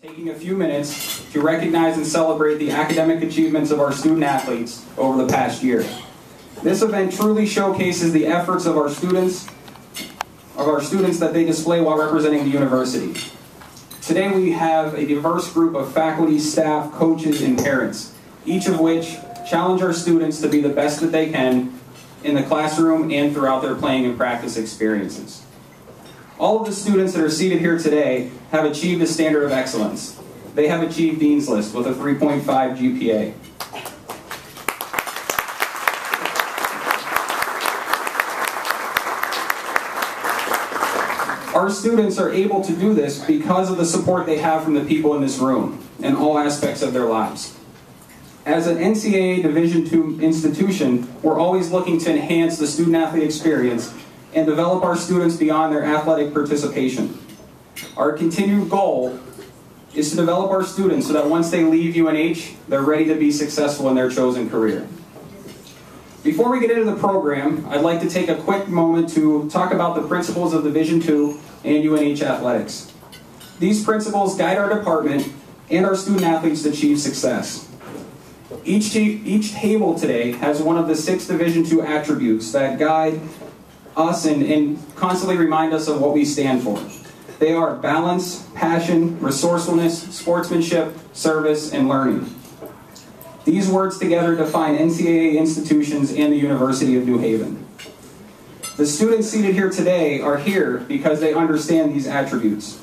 Taking a few minutes to recognize and celebrate the academic achievements of our student athletes over the past year. This event truly showcases the efforts of our students that they display while representing the university. Today we have a diverse group of faculty, staff, coaches, and parents, each of which challenge our students to be the best that they can in the classroom and throughout their playing and practice experiences. All of the students that are seated here today have achieved a standard of excellence. They have achieved Dean's List with a 3.5 GPA. Our students are able to do this because of the support they have from the people in this room in all aspects of their lives. As an NCAA Division II institution, we're always looking to enhance the student-athlete experience and develop our students beyond their athletic participation. Our continued goal is to develop our students so that once they leave UNH, they're ready to be successful in their chosen career. Before we get into the program, I'd like to take a quick moment to talk about the principles of Division II and UNH athletics. These principles guide our department and our student athletes to achieve success. Each table today has one of the 6 Division II attributes that guide us and constantly remind us of what we stand for. They are balance, passion, resourcefulness, sportsmanship, service, and learning. These words together define NCAA institutions and the University of New Haven. The students seated here today are here because they understand these attributes.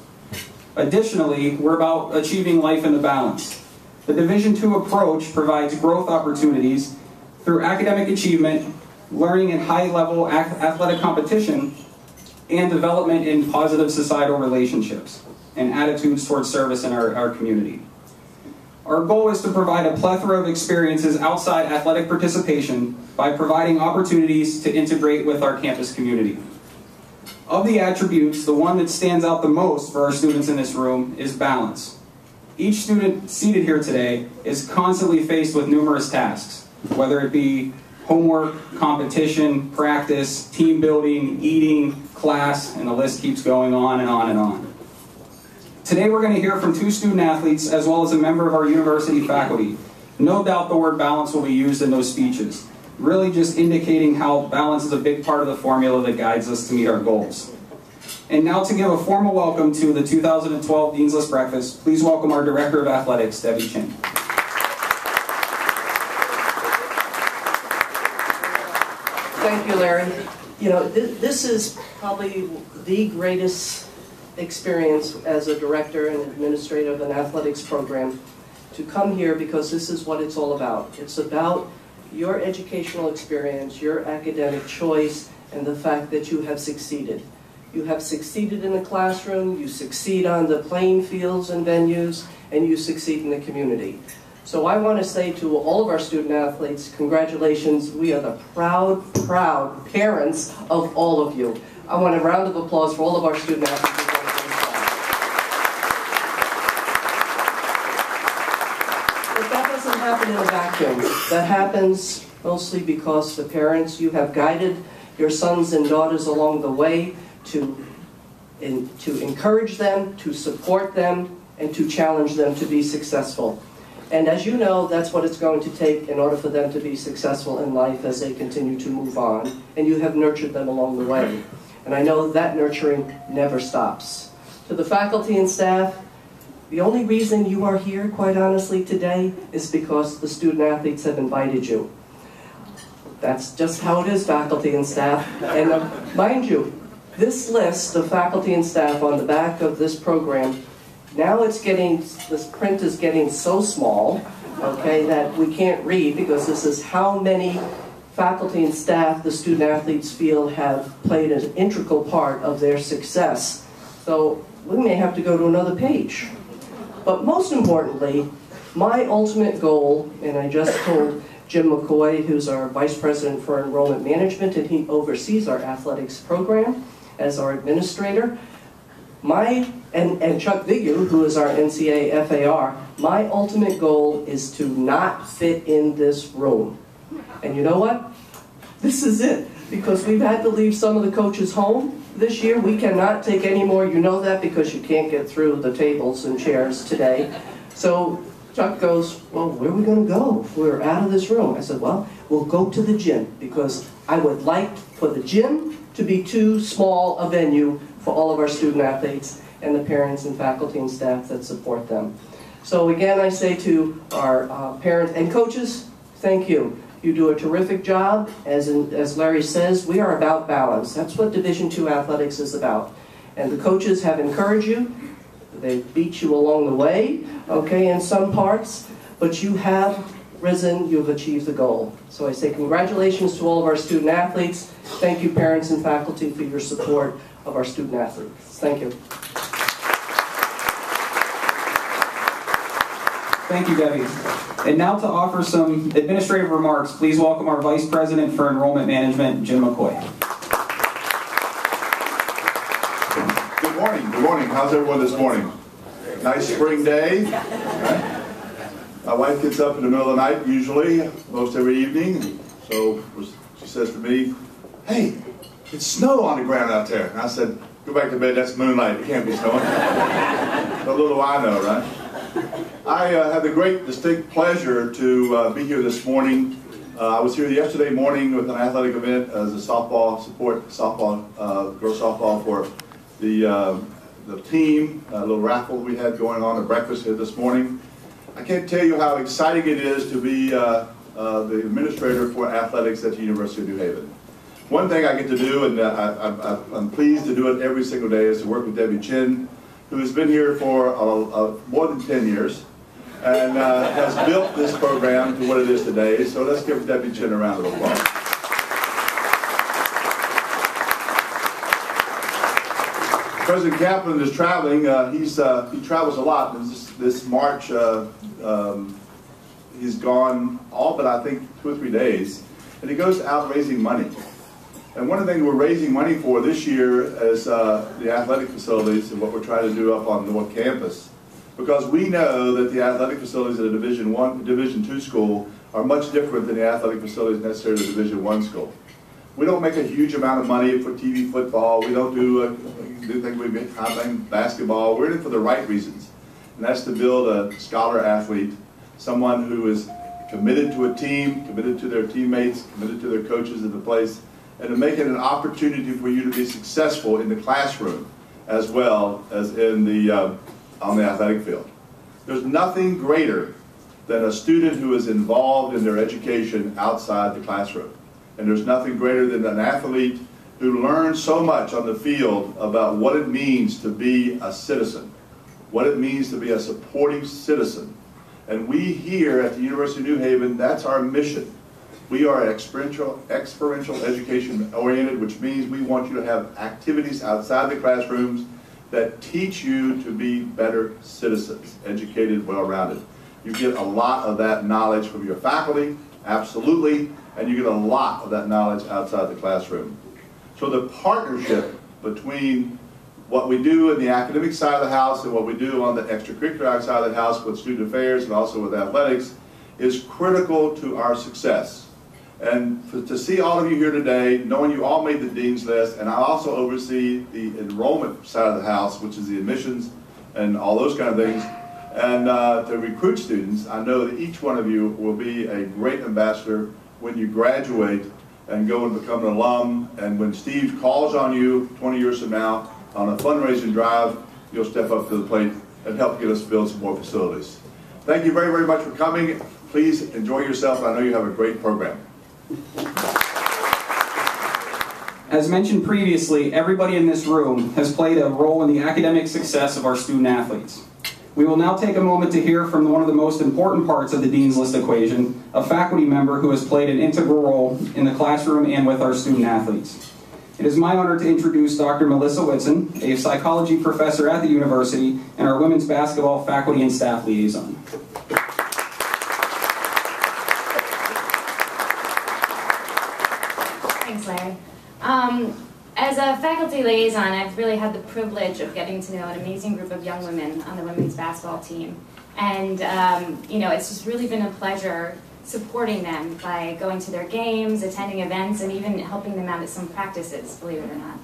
Additionally, we're about achieving life in the balance. The Division II approach provides growth opportunities through academic achievement, learning in high-level athletic competition, and development in positive societal relationships and attitudes towards service in our community. Our goal is to provide a plethora of experiences outside athletic participation by providing opportunities to integrate with our campus community. Of the attributes, the one that stands out the most for our students in this room is balance. Each student seated here today is constantly faced with numerous tasks, whether it be homework, competition, practice, team building, eating, class, and the list keeps going on and on and on. Today we're going to hear from 2 student athletes as well as a member of our university faculty. No doubt the word balance will be used in those speeches, really just indicating how balance is a big part of the formula that guides us to meet our goals. And now to give a formal welcome to the 2012 Dean's List Breakfast, please welcome our Director of Athletics, Debbie Chin. Thank you, Larry. You know, this is probably the greatest experience as a director and administrator of an athletics program to come here, because this is what it's all about. It's about your educational experience, your academic choice, and the fact that you have succeeded. You have succeeded in the classroom, you succeed on the playing fields and venues, and you succeed in the community. So I want to say to all of our student athletes, congratulations. We are the proud, proud parents of all of you. I want a round of applause for all of our student athletes. But that doesn't happen in a vacuum. That happens mostly because the parents, you have guided your sons and daughters along the way to encourage them, to support them, and to challenge them to be successful. And as you know, that's what it's going to take in order for them to be successful in life as they continue to move on. And you have nurtured them along the way. And I know that nurturing never stops. To the faculty and staff, the only reason you are here, quite honestly, today is because the student athletes have invited you. That's just how it is, faculty and staff. And mind you, this list of faculty and staff on the back of this program, now this print is getting so small, okay, that we can't read, because this is how many faculty and staff the student athletes feel have played an integral part of their success. So we may have to go to another page. But most importantly, my ultimate goal, and I just told Jim McCoy, who's our Vice President for Enrollment Management, and he oversees our athletics program as our administrator, and Chuck Vigu, who is our NCAA FAR, my ultimate goal is to not fit in this room. And you know what? This is it, because we've had to leave some of the coaches home, this year. We cannot take any more. You know that because you can't get through the tables and chairs today. So Chuck goes, well, where are we going to go if we're out of this room? I said, well, we'll go to the gym because I would like for the gym to be too small a venue for all of our student athletes and the parents and faculty and staff that support them. So again, I say to our parents and coaches, thank you. You do a terrific job. As Larry says, we are about balance. That's what Division II athletics is about. And the coaches have encouraged you. They beat you along the way, okay, in some parts, but you have risen, you've achieved the goal. So I say congratulations to all of our student athletes. Thank you, parents and faculty, for your support of our student athletes. Thank you. Thank you, Debbie. And now to offer some administrative remarks, please welcome our Vice President for Enrollment Management, Jim McCoy. Good morning. Good morning. How's everyone this morning? Nice spring day. Right? My wife gets up in the middle of the night, usually, most every evening. So she says to me, hey, it's snow on the ground out there. And I said, go back to bed, that's moonlight. It can't be snowing. But little do I know, right? I have the great distinct pleasure to be here this morning. I was here yesterday morning with an athletic event as a girls softball for the team, a little raffle we had going on at breakfast here this morning. I can't tell you how exciting it is to be the administrator for athletics at the University of New Haven. One thing I get to do, and I'm pleased to do it every single day, is to work with Debbie Chin, who has been here for more than 10 years and has built this program to what it is today. So let's give Debbie Chin a round of applause. President Kaplan is traveling. He travels a lot. This March, he's gone all but I think 2 or 3 days, and he goes out raising money. And one of the things we're raising money for this year is the athletic facilities and what we're trying to do up on North Campus, because we know that the athletic facilities at a Division II school are much different than the athletic facilities necessary at a Division I school. We don't make a huge amount of money for TV football. We don't do things we make playing basketball. We're in it for the right reasons, and that's to build a scholar athlete, someone who is committed to a team, committed to their teammates, committed to their coaches in the place, and to make it an opportunity for you to be successful in the classroom as well as in on the athletic field. There's nothing greater than a student who is involved in their education outside the classroom. And there's nothing greater than an athlete who learns so much on the field about what it means to be a citizen, what it means to be a supportive citizen. And we here at the University of New Haven, that's our mission. We are experiential education oriented, which means we want you to have activities outside the classrooms that teach you to be better citizens, educated, well-rounded. You get a lot of that knowledge from your faculty, absolutely, and you get a lot of that knowledge outside the classroom. So the partnership between what we do in the academic side of the house and what we do on the extracurricular side of the house with student affairs and also with athletics is critical to our success. And to see all of you here today, knowing you all made the Dean's List, and I also oversee the enrollment side of the house, which is the admissions and all those kind of things, and to recruit students, I know that each one of you will be a great ambassador when you graduate and go and become an alum, and when Steve calls on you 20 years from now on a fundraising drive, you'll step up to the plate and help get us build some more facilities. Thank you very, very much for coming. Please enjoy yourself. I know you have a great program. As mentioned previously, everybody in this room has played a role in the academic success of our student athletes. We will now take a moment to hear from one of the most important parts of the Dean's List equation, a faculty member who has played an integral role in the classroom and with our student athletes. It is my honor to introduce Dr. Melissa Whitson, a psychology professor at the university and our women's basketball faculty and staff liaison. Thanks, Larry. As a faculty liaison, I've really had the privilege of getting to know an amazing group of young women on the women's basketball team. And, you know, it's just really been a pleasure supporting them by going to their games, attending events, and even helping them out at some practices, believe it or not.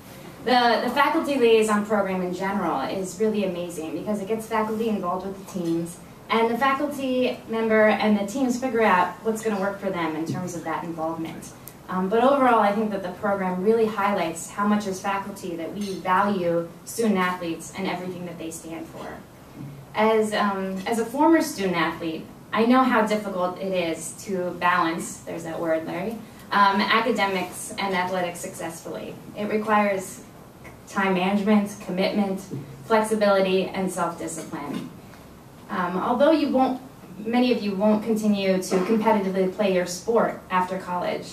The faculty liaison program in general is really amazing because it gets faculty involved with the teams, and the faculty member and the teams figure out what's going to work for them in terms of that involvement. But overall, I think that the program really highlights how much as faculty that we value student athletes and everything that they stand for. As a former student athlete, I know how difficult it is to balance, there's that word, Larry, academics and athletics successfully. It requires time management, commitment, flexibility, and self-discipline. Although many of you won't continue to competitively play your sport after college,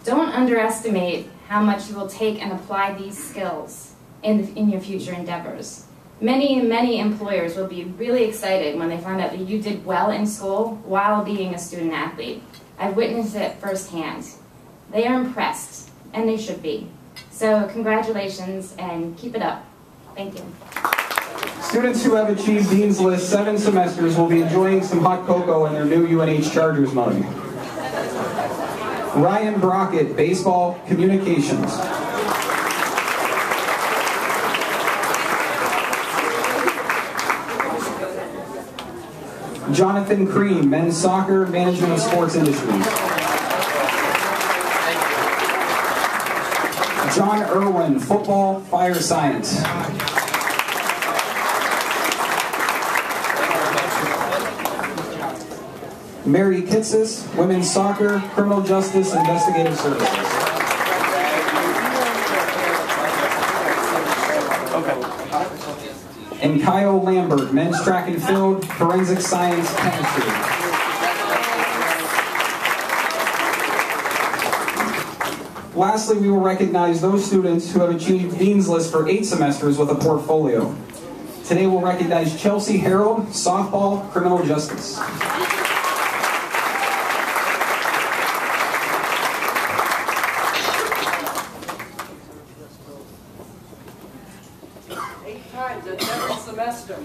don't underestimate how much you will take and apply these skills in your future endeavors. Many employers will be really excited when they find out that you did well in school while being a student athlete. I've witnessed it firsthand. They are impressed, and they should be. So congratulations, and keep it up. Thank you. Students who have achieved Dean's List 7 semesters will be enjoying some hot cocoa in their new UNH Chargers mug. Ryan Brockett, Baseball Communications. Jonathan Cream, Men's Soccer, Management of Sports Industries. John Irwin, Football, Fire Science. Mary Kitsis, Women's Soccer, Criminal Justice, Investigative Services. And Kyle Lambert, Men's Track and Field, Forensic Science, Chemistry. Lastly, we will recognize those students who have achieved Dean's List for 8 semesters with a portfolio. Today we'll recognize Chelsea Harold, Softball, Criminal Justice. Times in every semester.